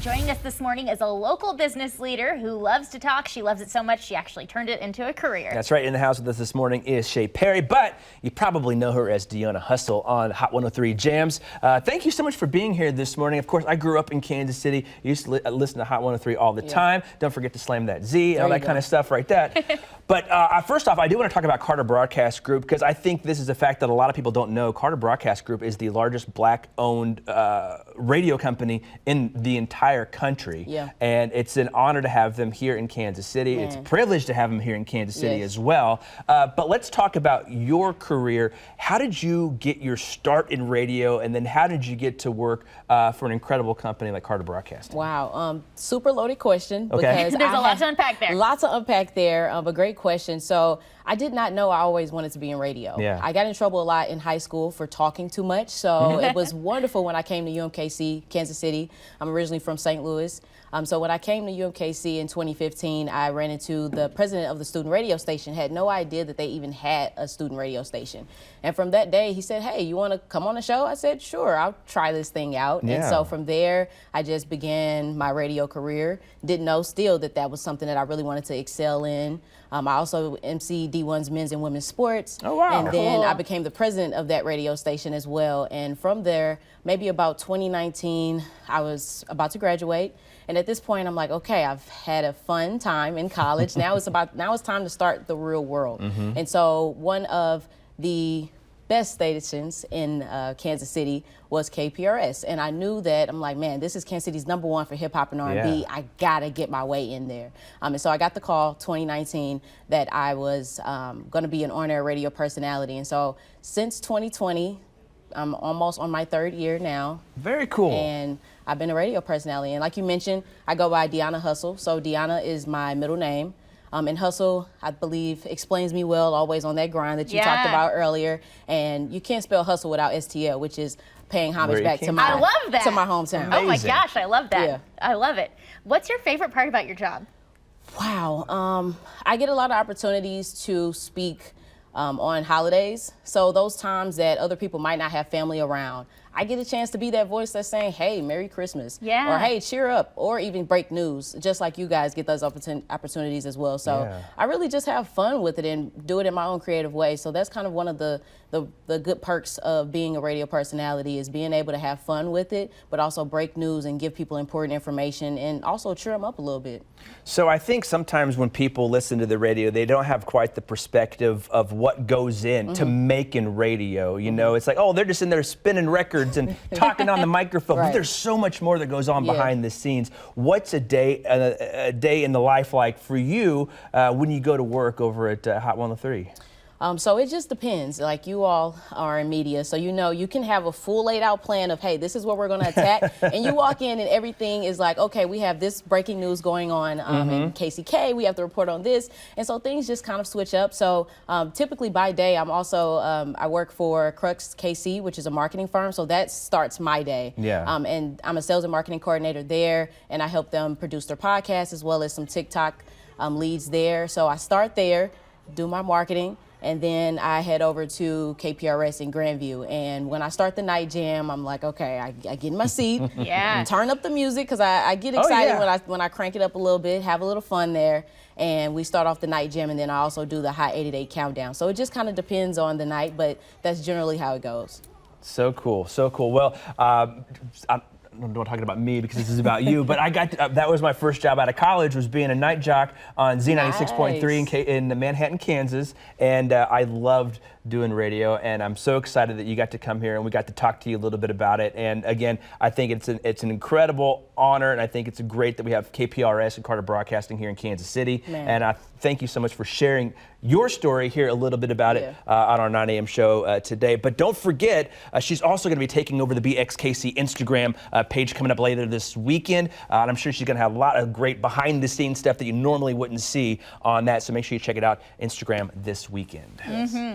Joining us this morning is a local business leader who loves to talk. She loves it so much she actually turned it into a career. That's right. In the house with us this morning is Shay Perry, but you probably know her as Deona HuSTLe on Hot 103 Jamz. Thank you so much for being here this morning. Of course, I grew up in Kansas City. I used to listen to Hot 103 all the time. Don't forget to slam that Z and all that kind of stuff right that. But first off, I do want to talk about Carter Broadcast Group because I think this is a fact that a lot of people don't know. Carter Broadcast Group is the largest black-owned radio company in the entire country. And it's an honor to have them here in Kansas City. It's a privilege to have them here in Kansas City as well. But let's talk about your career. How did you get your start in radio, and then how did you get to work for an incredible company like Carter Broadcasting? Wow, super loaded question. Because there's a lot to unpack there. Lots to unpack there, but great question. So I did not know I always wanted to be in radio. I got in trouble a lot in high school for talking too much, so it was wonderful when I came to UMKC, Kansas City. I'm originally from St. Louis. So when I came to UMKC in 2015, I ran into the president of the student radio station, had no idea that they even had a student radio station. And from that day, he said, hey, you want to come on the show? I said, sure, I'll try this thing out. And so from there, I just began my radio career. Didn't know still that that was something that I really wanted to excel in. I also MC D1's men's and women's sports. And then I became the president of that radio station as well. And from there, maybe about 2019, I was about to graduate. And at this point, I'm like, okay, I've had a fun time in college. Now it's time to start the real world. And so one of the best stations in Kansas City was KPRS. And I knew that, I'm like, man, this is Kansas City's #1 for hip hop and R&B. I gotta get my way in there. And so I got the call 2019 that I was gonna be an on-air radio personality. And so since 2020, I'm almost on my 3rd year now. Very cool. And I've been a radio personality. And like you mentioned, I go by Deona HuSTLe. So Deona is my middle name. And HuSTLe, I believe, explains me well, always on that grind that you talked about earlier. And you can't spell hustle without STL, which is paying homage back to my hometown. Amazing. Oh my gosh, I love that. I love it. What's your favorite part about your job? Wow, I get a lot of opportunities to speak on holidays. So those times that other people might not have family around, I get a chance to be that voice that's saying, hey, Merry Christmas. Or hey, cheer up. Or even break news, just like you guys get those opportunities as well. So I really just have fun with it and do it in my own creative way. So that's kind of one of the good perks of being a radio personality, is being able to have fun with it, but also break news and give people important information and also cheer them up a little bit. So I think sometimes when people listen to the radio, they don't have quite the perspective of what goes in to making radio. You know, it's like, oh, they're just in there spinning records and talking on the microphone. But there's so much more that goes on behind the scenes. What's a day in the life like for you when you go to work over at Hot 103? So it just depends. Like, you all are in media, so you know you can have a full laid out plan of, hey, this is what we're going to attack. And you walk in and everything is like, okay, we have this breaking news going on in KCK. We have to report on this. And so things just kind of switch up. So typically by day, I'm also, I work for Crux KC, which is a marketing firm. So that starts my day. And I'm a sales and marketing coordinator there. And I help them produce their podcast as well as some TikTok leads there. So I start there, do my marketing. And then I head over to KPRS in Grandview. And when I start the night jam, I'm like, okay, I get in my seat, turn up the music, because I get excited when I crank it up a little bit, have a little fun there. And we start off the night jam, and then I also do the Hot 80-Day Countdown. So it just kind of depends on the night, but that's generally how it goes. So cool, so cool. Well, I'm not talking about me because this is about you, but I got that was my first job out of college, was being a night jock on Z96.3 in Manhattan, Kansas, and I loved doing radio, and I'm so excited that you got to come here and we got to talk to you a little bit about it. And again, I think it's an incredible honor, and I think it's great that we have KPRS and Carter Broadcasting here in Kansas City. And I thank you so much for sharing your story here, a little bit about it on our 9 a.m. show today. But don't forget, she's also going to be taking over the BXKC Instagram page coming up later this weekend. And I'm sure she's going to have a lot of great behind-the-scenes stuff that you normally wouldn't see on that. So make sure you check it out, Instagram this weekend.